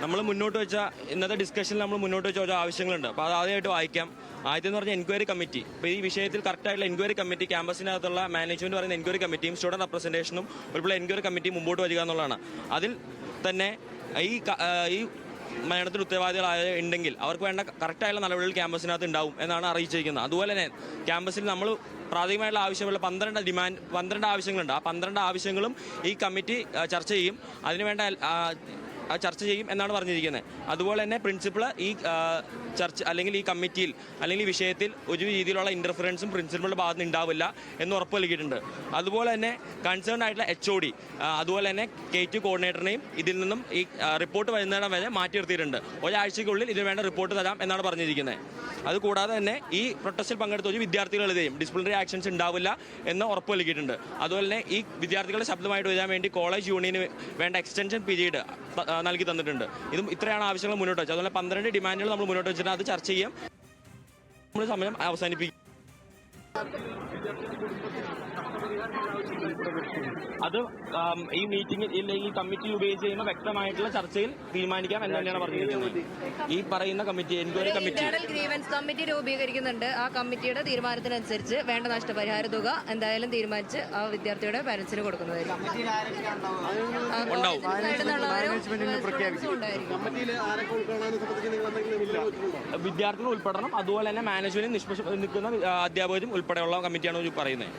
നമ്മൾ മുന്നോട്ട് വെച്ച ഇന്നത്തെ ഡിസ്കഷനിൽ നമ്മൾ മുന്നോട്ട് വെച്ച ഓരോ ആവശ്യങ്ങളുണ്ട്. അപ്പോൾ അത് ആദ്യമായിട്ട് വായിക്കാം. ആദ്യം എന്ന് പറഞ്ഞാൽ എൻക്വയറി കമ്മിറ്റി. ഇപ്പോൾ ഈ വിഷയത്തിൽ കറക്റ്റായിട്ടുള്ള എൻക്വയറി കമ്മിറ്റി, ക്യാമ്പസിനകത്തുള്ള മാനേജ്മെന്റ് പറയുന്ന എൻക്വയറി കമ്മിറ്റിയും സ്റ്റുഡന്റ് റെപ്രസെന്റേഷനും ഉൾപ്പെടെ എൻക്വയറി കമ്മിറ്റി മുമ്പോട്ട് വരിക എന്നുള്ളതാണ്. അതിൽ തന്നെ ഈ മരണത്തിൽ ഉത്തരവാദികളായ ഉണ്ടെങ്കിൽ അവർക്ക് വേണ്ട കറക്റ്റായുള്ള നടപടികൾ ക്യാമ്പസിനകത്ത് ഉണ്ടാവും എന്നാണ് അറിയിച്ചിരിക്കുന്നത്. അതുപോലെ തന്നെ ക്യാമ്പസിൽ നമ്മൾ പ്രാഥമികമായിട്ടുള്ള ആവശ്യമുള്ള 12 ആവശ്യങ്ങളുണ്ട്. ആ 12 ആവശ്യങ്ങളും ഈ കമ്മിറ്റി ചർച്ച ചെയ്യും. അതിനുവേണ്ട ചർച്ച ചെയ്യും എന്നാണ് പറഞ്ഞിരിക്കുന്നത്. അതുപോലെ തന്നെ പ്രിൻസിപ്പൾ ഈ ചർച്ച അല്ലെങ്കിൽ ഈ കമ്മിറ്റിയിൽ അല്ലെങ്കിൽ ഈ വിഷയത്തിൽ ഒരു രീതിയിലുള്ള ഇൻ്റർഫറൻസും പ്രിൻസിപ്പളുടെ ഭാഗത്ത് നിന്ന് ഉണ്ടാവില്ല എന്ന് ഉറപ്പ് നൽകിയിട്ടുണ്ട്. അതുപോലെ തന്നെ കൺസേൺ ആയിട്ടുള്ള HOD അതുപോലെ തന്നെ KT കോർഡിനേറ്ററിനെയും ഇതിൽ നിന്നും ഈ റിപ്പോർട്ട് വരുന്നിടം വരെ മാറ്റി നിർത്തിയിട്ടുണ്ട്. ഒരാഴ്ചയ്ക്കുള്ളിൽ ഇതിന് വേണ്ട റിപ്പോർട്ട് തരാം എന്നാണ് പറഞ്ഞിരിക്കുന്നത്. അതുകൂടാതെ തന്നെ ഈ പ്രൊട്ടസ്റ്റിൽ പങ്കെടുത്ത ഒരു വിദ്യാർത്ഥികളെതിരെയും ഡിസിപ്ലിനറി ആക്ഷൻസ് ഉണ്ടാവില്ല എന്ന് ഉറപ്പ് നൽകിയിട്ടുണ്ട്. അതുപോലെ തന്നെ ഈ വിദ്യാർത്ഥികളുടെ ശബ്ദമായിട്ട് വരാൻ വേണ്ടി കോളേജ് യൂണിയന് വേണ്ട എക്സ്റ്റൻഷൻ പീരീഡ് നൽകി തന്നിട്ടുണ്ട്. ഇത്രയാണ് ആവശ്യങ്ങൾ മുന്നോട്ട് വെച്ചത്. അതുപോലെ 12 ഡിമാൻഡുകൾ നമ്മൾ മുന്നോട്ട് വെച്ചിട്ട് അത് ചർച്ച ചെയ്യാം. നമ്മൾ സമയം അവസാനിപ്പിക്കും. അത് ഈ മീറ്റിംഗിൽ ഈ കമ്മിറ്റി ഉപയോഗിച്ച് ചെയ്യുമ്പോൾ വ്യക്തമായിട്ടുള്ള ചർച്ചയിൽ തീരുമാനിക്കാം എന്ന് തന്നെയാണ് പറഞ്ഞിരിക്കുന്നത്. ഈ പറയുന്ന കമ്മിറ്റി എൻക്വയറി കമ്മിറ്റി രൂപീകരിക്കുന്നുണ്ട്. ആ കമ്മിറ്റിയുടെ തീരുമാനത്തിനനുസരിച്ച് വേണ്ട നഷ്ടപരിഹാര തുക എന്തായാലും തീരുമാനിച്ച് ആ വിദ്യാർത്ഥിയുടെ പാരന്റ്സിന് കൊടുക്കുന്നതായിരിക്കും. വിദ്യാർത്ഥികൾ ഉൾപ്പെടണം. അതുപോലെ തന്നെ മാനേജ്മെന്റിൽ നിൽക്കുന്ന അധ്യാപകരും ഉൾപ്പെടെയുള്ള കമ്മിറ്റിയാണ് പറയുന്നത്.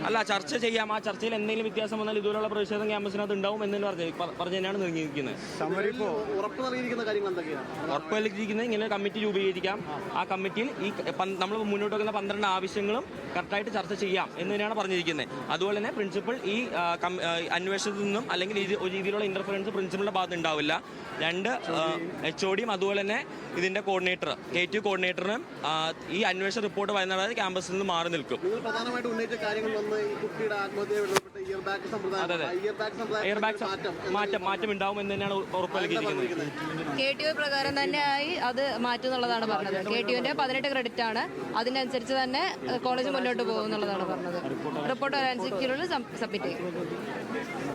അല്ല, ചർച്ച ചെയ്യാം. ആ ചർച്ചയിൽ എന്തെങ്കിലും വ്യത്യാസം വന്നാൽ ഇതുപോലുള്ള പ്രതിഷേധം ക്യാമ്പസിനകത്ത് ഉണ്ടാവും എന്ന് പറഞ്ഞു തന്നെയാണ് നീങ്ങിയിരിക്കുന്നത്. ഉറപ്പ് നൽകിയിരിക്കുന്നത് ഇങ്ങനെ കമ്മിറ്റി രൂപീകരിക്കാം. ആ കമ്മിറ്റിയിൽ ഈ നമ്മൾ മുന്നോട്ട് വെക്കുന്ന 12 ആവശ്യങ്ങളും കറക്റ്റായിട്ട് ചർച്ച ചെയ്യാം എന്ന് തന്നെയാണ് പറഞ്ഞിരിക്കുന്നത്. അതുപോലെ തന്നെ പ്രിൻസിപ്പൽ ഈ അന്വേഷണത്തിൽ നിന്നും അല്ലെങ്കിൽ ഒരു രീതിയിലുള്ള ഇന്റർഫറൻസ് പ്രിൻസിപ്പലിന്റെ ഭാഗത്ത് ഉണ്ടാവില്ല. 2 HODയും അതുപോലെ തന്നെ ഇതിന്റെ കോർഡിനേറ്റർ KT കോർഡിനേറ്ററിനും ഈ അന്വേഷണ റിപ്പോർട്ട് വരുന്നത് ക്യാമ്പസിൽ നിന്ന് മാറി നിൽക്കും. മാറ്റം ഉണ്ടാവും എന്ന് തന്നെയാണ് ഉറപ്പ് നൽകിയിരിക്കുന്നത്. KTU പ്രകാരം തന്നെയായി അത് മാറ്റുന്നുള്ളതാണ് പറഞ്ഞത്. KTUവിന്റെ 18 ക്രെഡിറ്റ് ആണ്. അതിനനുസരിച്ച് തന്നെ കോളേജ് മുന്നോട്ട് പോകും എന്നുള്ളതാണ് പറഞ്ഞത്. റിപ്പോർട്ട് അനുസരിച്ചുള്ള സബ്മിറ്റ് ചെയ്യും.